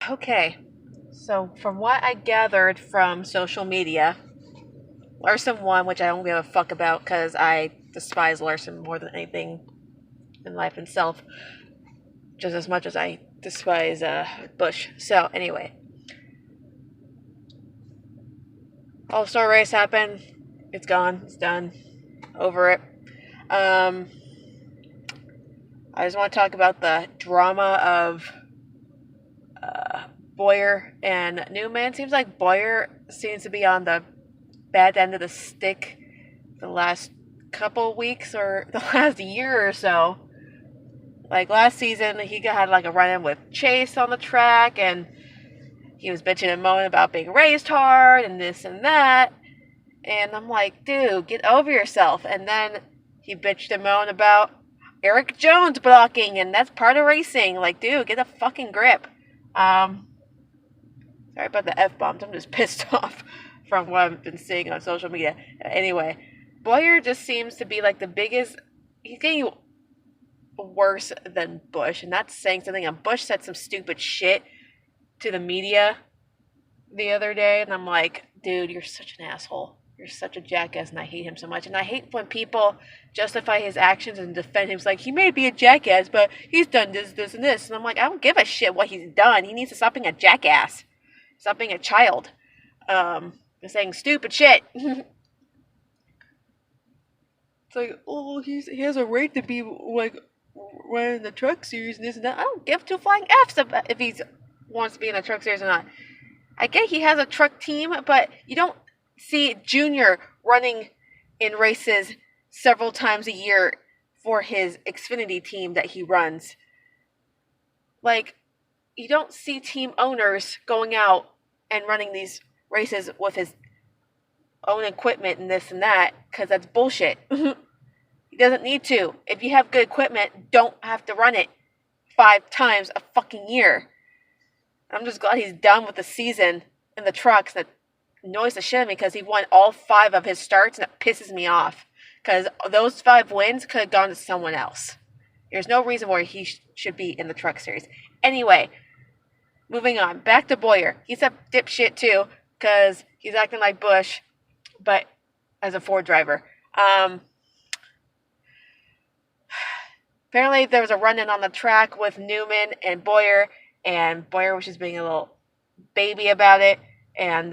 Okay, so from what I gathered from social media, Larson won, which I don't give a fuck about because I despise Larson more than anything in life itself, just as much as I despise Bush. So anyway, All Star race happened. It's gone. It's done. Over it. Um, I just want to talk about the drama of uh, Boyer and Newman. Seems like Boyer seems to be on the bad end of the stick the last couple weeks or the last year or so. Like last season, he had like a run-in with Chase on the track, and he was bitching and moaning about being raced hard and this and that. And I'm like, dude, get over yourself. And then he bitched and moaned about Eric Jones blocking, and that's part of racing. Like, dude, get a fucking grip. Sorry about the F-bombs. I'm just pissed off from what I've been seeing on social media. Anyway, Boyer just seems to be like the biggest. He's getting worse than Bush, and that's saying something. And Bush said some stupid shit to the media the other day, and I'm like, dude, you're such an asshole. You're such a jackass, and I hate him so much. And I hate when people justify his actions and defend him. It's like, he may be a jackass, but he's done this, this, and this. And I'm like, I don't give a shit what he's done. He needs to stop being a jackass. Stop being a child. And saying stupid shit. It's like, oh, he has a right to be, like, running the truck series and this and that. I don't give two flying F's if he wants to be in the truck series or not. I get he has a truck team, but you don't see Junior running in races several times a year for his Xfinity team that he runs. Like, you don't see team owners going out and running these races with his own equipment and this and that, because that's bullshit. He doesn't need to. If you have good equipment, don't have to run it 5 times a fucking year. I'm just glad he's done with the season in the trucks. That annoys the shit out of me because he won all 5 of his starts, and it pisses me off because those 5 wins could have gone to someone else. There's no reason why he should be in the truck series. Anyway, moving on. Back to Boyer. He's a dipshit too because he's acting like Bush, but as a Ford driver. Apparently there was a run-in on the track with Newman and Boyer was just being a little baby about it. And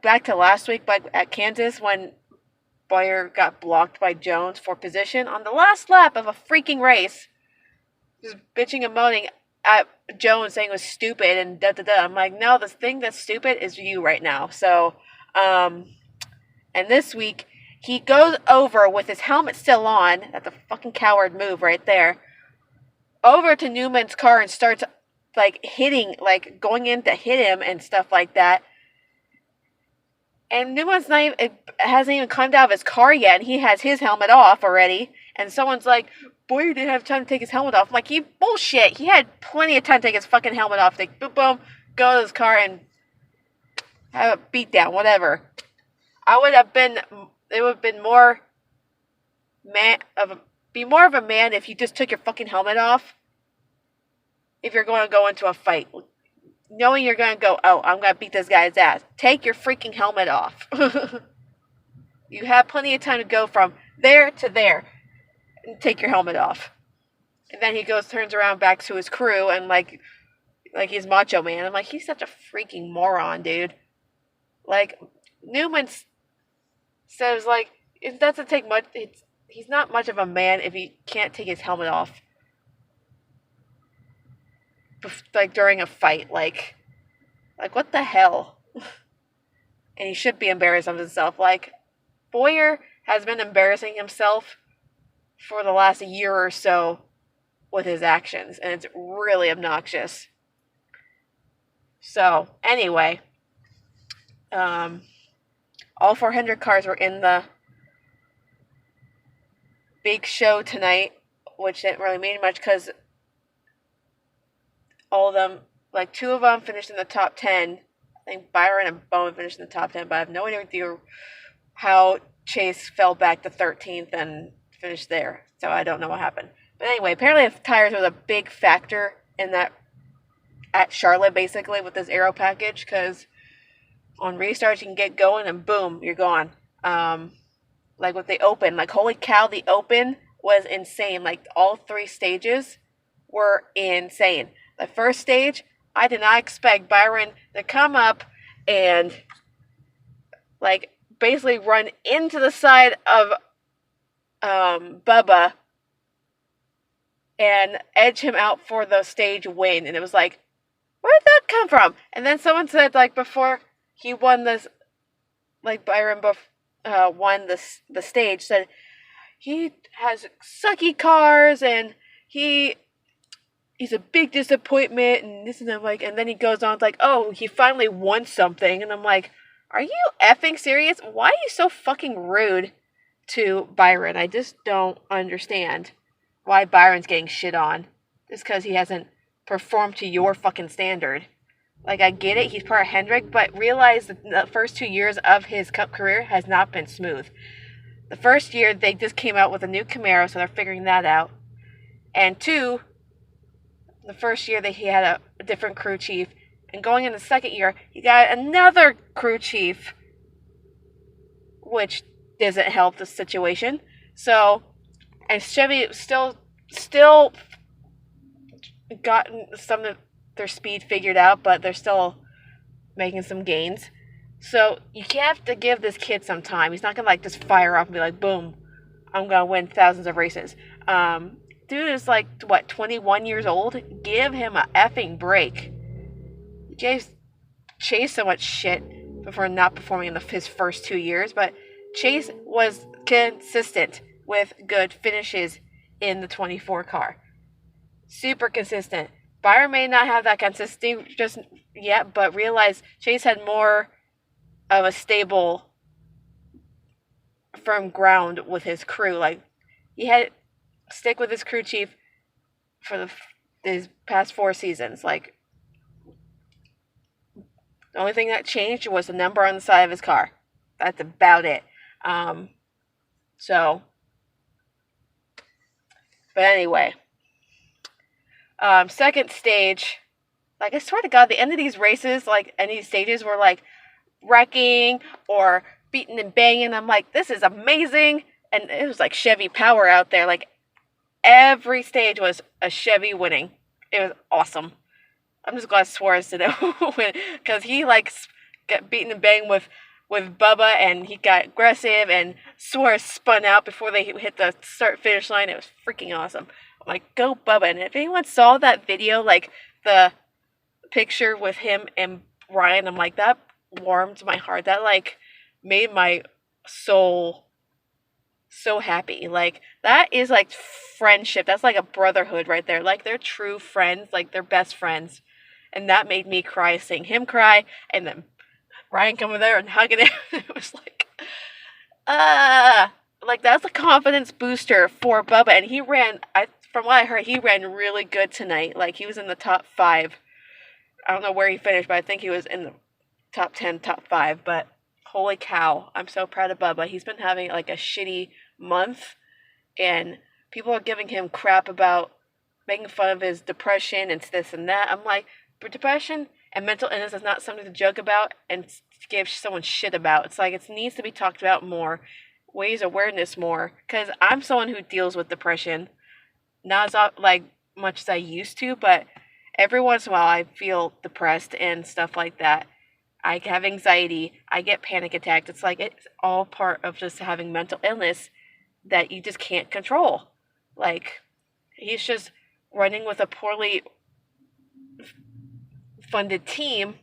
back to last week at Kansas when Boyer got blocked by Jones for position on the last lap of a freaking race. Just bitching and moaning at Jones saying it was stupid and da-da-da. I'm like, no, the thing that's stupid is you right now. So, and this week, he goes over with his helmet still on. That's a fucking coward move right there. Over to Newman's car and starts, like, hitting, like, going in to hit him and stuff like that. And Newman's hasn't even climbed out of his car yet, and he has his helmet off already. And someone's like, Boyer didn't have time to take his helmet off. I'm like, you bullshit. He had plenty of time to take his fucking helmet off. Like, boom, boom, go to his car and have a beat down, whatever. It would have been more more of a man if you just took your fucking helmet off. If you're going to go into a fight, knowing you're going to go, oh, I'm going to beat this guy's ass. Take your freaking helmet off. You have plenty of time to go from there to there and take your helmet off. And then he turns around back to his crew and like he's Macho Man. I'm like, he's such a freaking moron, dude. Like, Newman says, like, it doesn't take much. He's not much of a man if he can't take his helmet off. Like, during a fight. Like what the hell? And he should be embarrassed of himself. Like, Boyer has been embarrassing himself for the last year or so with his actions. And it's really obnoxious. So, anyway. All 400 cars were in the big show tonight, which didn't really mean much because all of them, like 2 of them finished in the top 10. I think Byron and Bowen finished in the top 10, but I have no idea how Chase fell back to 13th and finished there. So I don't know what happened. But anyway, apparently the tires was a big factor in that at Charlotte, basically, with this aero package, because on restarts you can get going and boom, you're gone. Like with the Open, like holy cow, the Open was insane. Like all 3 stages were insane. The first stage, I did not expect Byron to come up and like basically run into the side of Bubba and edge him out for the stage win. And it was like, where did that come from? And then someone said, like, before he won this, like, Byron won the stage, said he has sucky cars and he's a big disappointment and this and that, like, and then he goes on, like, oh, he finally won something. And I'm like, are you effing serious? Why are you so fucking rude to Byron? I just don't understand why Byron's getting shit on. Just because he hasn't performed to your fucking standard. Like, I get it, he's part of Hendrick, but realize that the first 2 years of his Cup career has not been smooth. The first year, they just came out with a new Camaro, so they're figuring that out. And 2, the first year that he had a different crew chief, and going in the second year, he got another crew chief, which doesn't help the situation. So, and Chevy still gotten some of their speed figured out, but they're still making some gains. So you have to give this kid some time. He's not gonna like just fire off and be like, boom, I'm gonna win thousands of races. Dude is like, what, 21 years old? Give him a effing break. He gave Chase so much shit before not performing in his first 2 years, but Chase was consistent with good finishes in the 24 car. Super consistent. Byron may not have that consistency just yet, but realize Chase had more of a stable, firm ground with his crew. Like, he had stick with his crew chief for his past 4 seasons. Like, the only thing that changed was the number on the side of his car. That's about it. But anyway. Second stage, like, I swear to God, the end of these races, like, and these stages were, like, wrecking or beating and banging. I'm like, this is amazing. And it was, like, Chevy power out there. Like, every stage was a Chevy winning. It was awesome. I'm just glad Suarez didn't win, because he, like, got beaten and banged with Bubba, and he got aggressive, and Suarez spun out before they hit the start-finish line. It was freaking awesome. I'm like, go Bubba. And if anyone saw that video, like, the picture with him and Ryan, I'm like, that warmed my heart. That, like, made my soul so happy. Like, that is, like, friendship. That's like a brotherhood right there. Like, they're true friends. Like, they're best friends. And that made me cry, seeing him cry, and then Ryan coming there and hugging him. It was like, like, that's a confidence booster for Bubba. And he ran, from what I heard, he ran really good tonight. Like, he was in the top 5. I don't know where he finished, but I think he was in the top 10, top 5. But holy cow, I'm so proud of Bubba. He's been having, like, a shitty month, and people are giving him crap about making fun of his depression and this and that. I'm like, but depression and mental illness is not something to joke about and give someone shit about. It's like, it needs to be talked about more, raise awareness more, because I'm someone who deals with depression. Not as, like, much as I used to, but every once in a while I feel depressed and stuff like that. I have anxiety. I get panic attacks. It's like, it's all part of just having mental illness that you just can't control. Like, he's just running with a poorly funded team,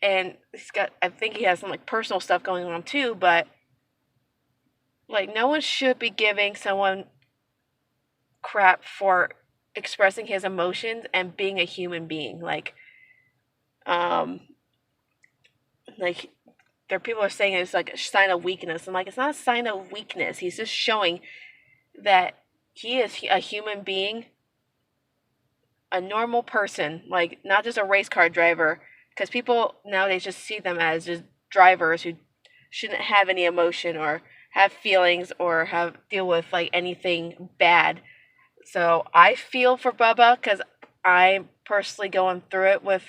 and he's got, I think he has some, like, personal stuff going on too, but, like, no one should be giving someone crap for expressing his emotions and being a human being. Like, there people are saying it's like a sign of weakness. I'm like, it's not a sign of weakness. He's just showing that he is a human being, a normal person, like, not just a race car driver, because people nowadays just see them as just drivers who shouldn't have any emotion or have feelings or have deal with like anything bad. So I feel for Bubba because I'm personally going through it with.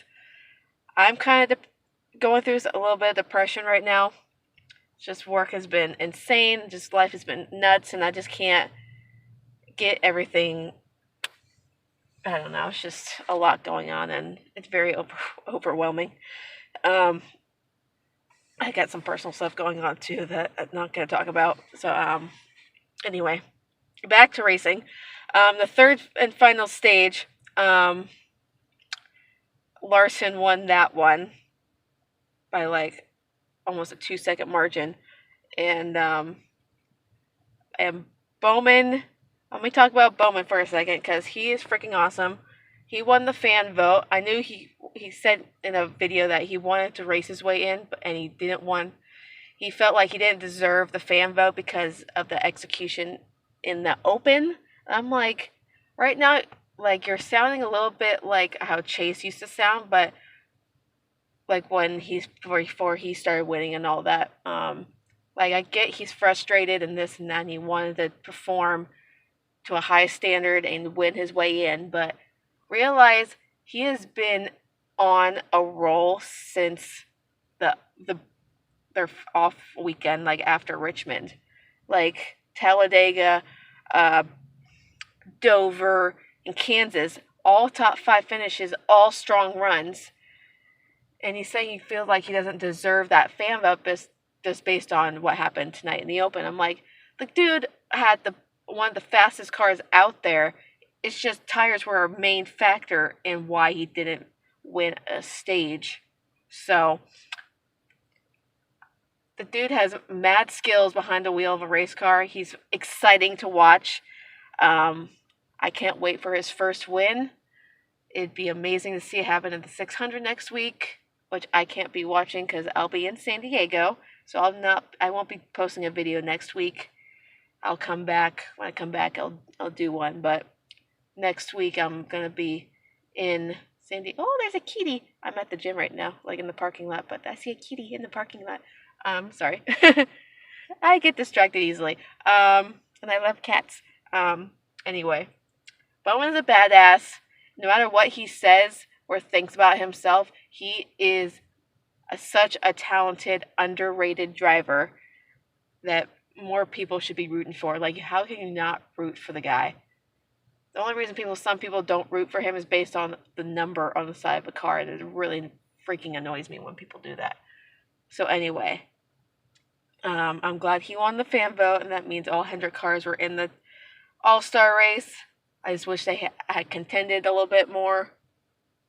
I'm kind of going through a little bit of depression right now. Just work has been insane. Just life has been nuts, and I just can't get everything. I don't know. It's just a lot going on, and it's very overwhelming. Um, I got some personal stuff going on too that I'm not going to talk about. So, anyway, back to racing. The third and final stage, Larson won that one by like almost a 2 second margin, and and Bowman. Let me talk about Bowman for a second because he is freaking awesome. He won the fan vote. I knew he said in a video that he wanted to race his way in, and he didn't want. He felt like he didn't deserve the fan vote because of the execution in the open. I'm like, right now, like you're sounding a little bit like how Chase used to sound, but like when he's before he started winning and all that. Like I get he's frustrated and this and that, and he wanted to perform to a high standard and win his way in, but realize he has been on a roll since the their off weekend, like after Richmond, like Talladega, uh, Dover, and Kansas, all top 5 finishes, all strong runs. And he's saying he feels like he doesn't deserve that fan vote just based on what happened tonight in the Open. I'm like, the dude had one of the fastest cars out there. It's just tires were a main factor in why he didn't win a stage. So the dude has mad skills behind the wheel of a race car. He's exciting to watch. I can't wait for his first win. It'd be amazing to see it happen in the 600 next week, which I can't be watching because I'll be in San Diego. So I won't be posting a video next week. I'll come back. When I come back, I'll do one. But next week I'm gonna be in San Diego. Oh, there's a kitty. I'm at the gym right now, like in the parking lot. But I see a kitty in the parking lot. Sorry. I get distracted easily. And I love cats. Anyway, Bowman's a badass. No matter what he says or thinks about himself, he is such a talented, underrated driver that more people should be rooting for. Like, how can you not root for the guy? The only reason some people don't root for him is based on the number on the side of the car, and it really freaking annoys me when people do that. So anyway, I'm glad he won the fan vote, and that means all Hendrick cars were in the All-Star race. I just wish they had contended a little bit more.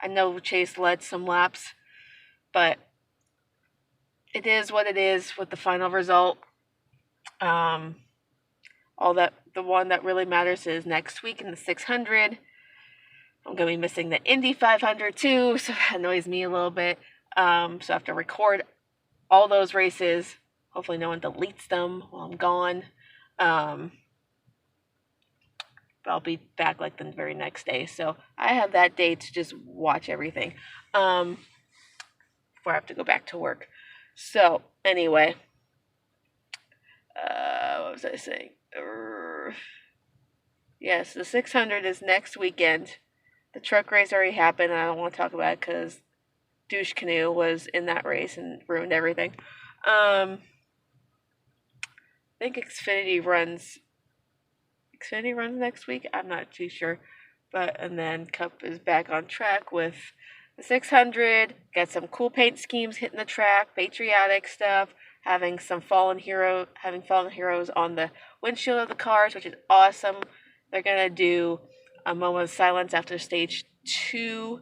I know Chase led some laps, but it is what it is with the final result. The one that really matters is next week in the 600. I'm going to be missing the Indy 500 too, so that annoys me a little bit. So I have to record all those races. Hopefully no one deletes them while I'm gone. But I'll be back like the very next day. So I have that day to just watch everything before I have to go back to work. So anyway, what was I saying? Yes, the 600 is next weekend. The truck race already happened, and I don't want to talk about it because Douche Canoe was in that race and ruined everything. I think Xfinity runs next week. I'm not too sure. And then Cup is back on track with the 600. Got some cool paint schemes hitting the track, patriotic stuff, having fallen heroes on the windshield of the cars, which is awesome. They're going to do a moment of silence after stage 2,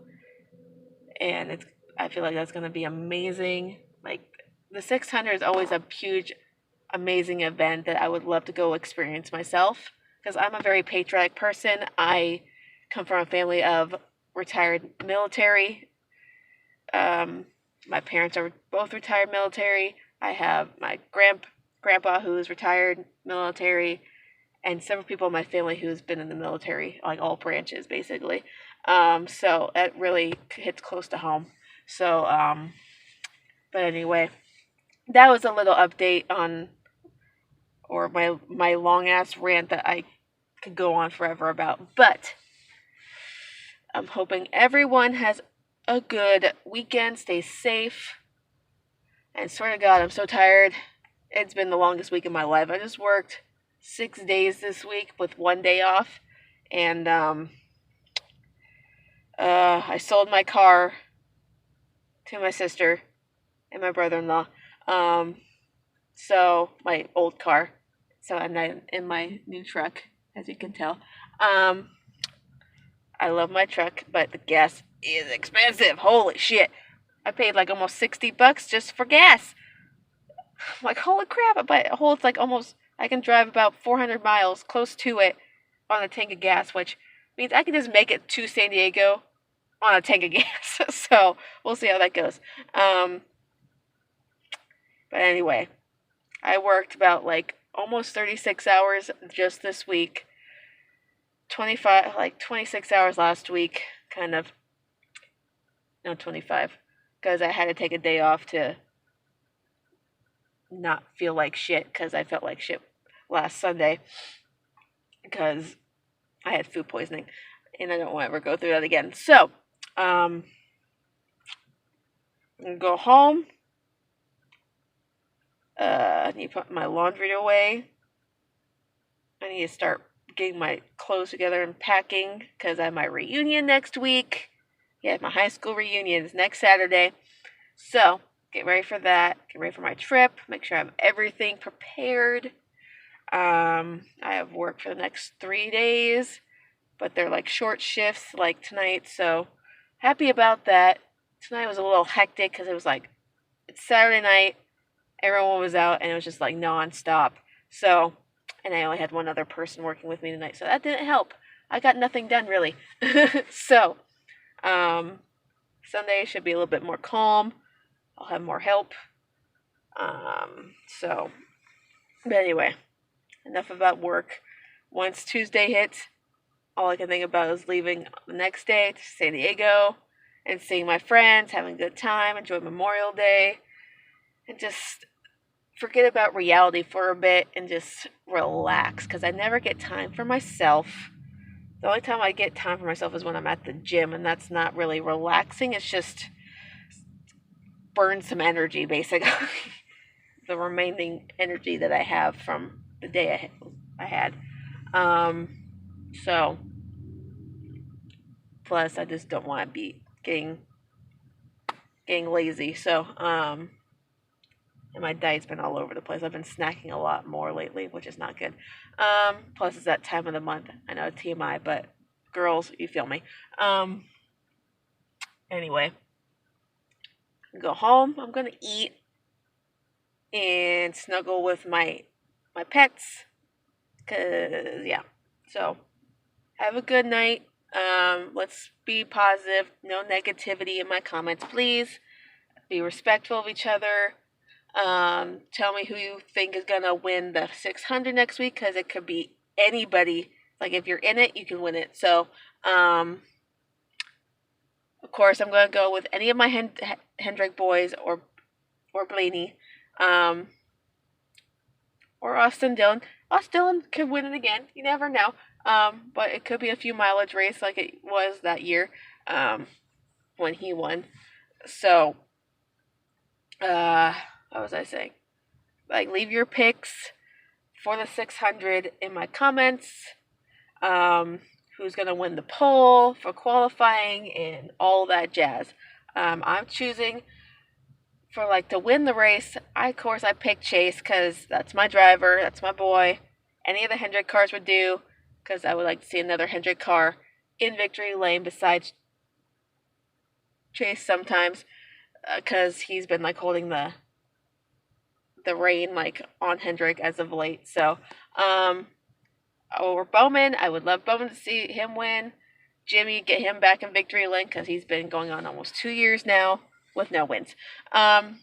and I feel like that's going to be amazing. Like, the 600 is always a huge, amazing event that I would love to go experience myself, because I'm a very patriotic person. I come from a family of retired military. My parents are both retired military. I have my grandpa who is retired military, and several people in my family who's been in the military, like all branches, basically. So it really hits close to home. So, but anyway, that was a little update on or my long ass rant that I could go on forever about. But I'm hoping everyone has a good weekend. Stay safe. And swear to God, I'm so tired. It's been the longest week of my life. I just worked 6 days this week with 1 day off. And I sold my car to my sister and my brother-in-law. So my old car. So I'm not in my new truck, as you can tell. I love my truck, but the gas is expensive. Holy shit. I paid like almost $60 just for gas. I'm like, holy crap. But it's like almost, I can drive about 400 miles close to it on a tank of gas, which means I can just make it to San Diego on a tank of gas. So we'll see how that goes. But anyway, I worked about like almost 36 hours just this week. 26 hours last week, kind of. No, 25. Because I had to take a day off to not feel like shit, because I felt like shit last Sunday. Because I had food poisoning. And I don't want to ever go through that again. So, I'm going to go home. I need to put my laundry away. I need to start getting my clothes together and packing because I have my reunion next week. Yeah, my high school reunion is next Saturday. So, get ready for that. Get ready for my trip. Make sure I have everything prepared. I have work for the next 3 days, but they're like short shifts like tonight. So, happy about that. Tonight was a little hectic because it was like, it's Saturday night. Everyone was out and it was just like non-stop. So, and I only had one other person working with me tonight, so that didn't help. I got nothing done really. So, Sunday should be a little bit more calm. I'll have more help. But anyway, enough about work. Once Tuesday hits, all I can think about is leaving the next day to San Diego and seeing my friends, having a good time, enjoy Memorial Day, and just forget about reality for a bit and just relax, because I never get time for myself. The only time I get time for myself is when I'm at the gym, and that's not really relaxing. It's just burn some energy, basically. The remaining energy that I have from the day I had. So, plus I just don't want to be getting lazy. So, and my diet's been all over the place. I've been snacking a lot more lately, which is not good. Plus, it's that time of the month. I know TMI, but girls, you feel me. Anyway, go home. I'm gonna eat and snuggle with my pets. Cause yeah. So have a good night. Let's be positive. No negativity in my comments, please. Be respectful of each other. Tell me who you think is gonna win the 600 next week, because it could be anybody. Like, if you're in it, you can win it. So, of course, I'm gonna go with any of my Hendrick boys or Blaney, or Austin Dillon. Austin Dillon could win it again. You never know. But it could be a few mileage race like it was that year, when he won. So, what was I saying? Like, leave your picks for the 600 in my comments. Who's going to win the poll for qualifying and all that jazz. I'm choosing for, like, to win the race. Of course, I picked Chase because that's my driver. That's my boy. Any of the Hendrick cars would do, because I would like to see another Hendrick car in victory lane besides Chase sometimes, because he's been like holding the reign like on Hendrick as of late. So, over Bowman, I would love Bowman to see him win. Jimmy, get him back in victory lane, because he's been going on almost 2 years now with no wins. And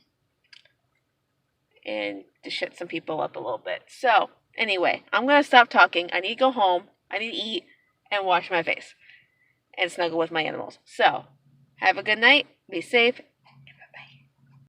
to shut some people up a little bit. So, anyway, I'm going to stop talking. I need to go home. I need to eat and wash my face and snuggle with my animals. So, have a good night. Be safe.